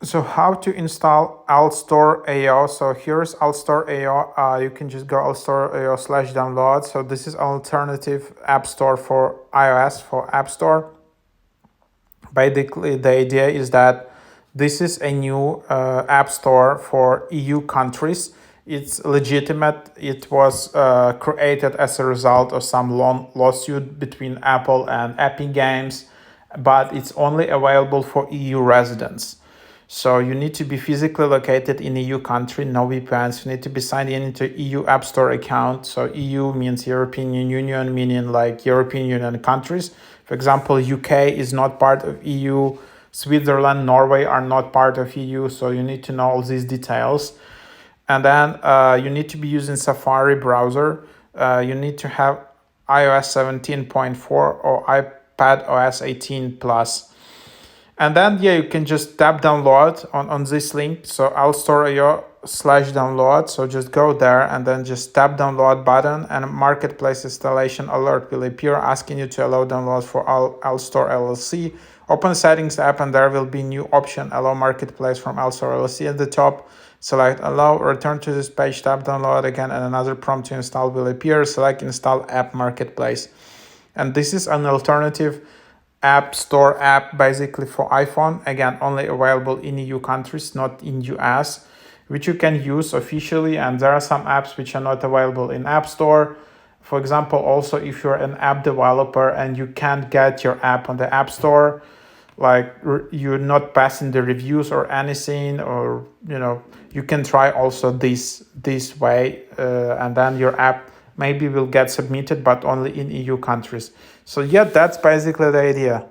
So how to install Altstore AO? So here's Altstore AO. You can just go Altstore AO/download. So this is alternative app store for iOS for App Store. Basically, the idea is that this is a new app store for EU countries. It's legitimate. It was created as a result of some long lawsuit between Apple and Epic Games, but it's only available for EU residents. So you need to be physically located in EU country, no VPNs. You need to be signed in into EU App Store account. So EU means European Union, meaning like European Union countries. For example, UK is not part of EU. Switzerland, Norway are not part of EU. So you need to know all these details. And then you need to be using Safari browser. You need to have iOS 17.4 or iPad OS 18 plus. And then, yeah, you can just tap download on this link. So Altstore.io/download. So just go there and then just tap download button, and a marketplace installation alert will appear asking you to allow download for Altstore LLC. Open settings app and there will be new option, allow marketplace from Altstore LLC at the top. Select allow, return to this page, tap download again, and another prompt to install will appear. Select install app marketplace. And this is an alternative app store app basically for iPhone, again only available in EU countries, not in US, which you can use officially. And there are some apps which are not available in App Store. For example, also if you're an app developer and you can't get your app on the App Store, like you're not passing the reviews or anything, or you can try also this way, and then your app maybe will get submitted, but only in EU countries. So yeah, that's basically the idea.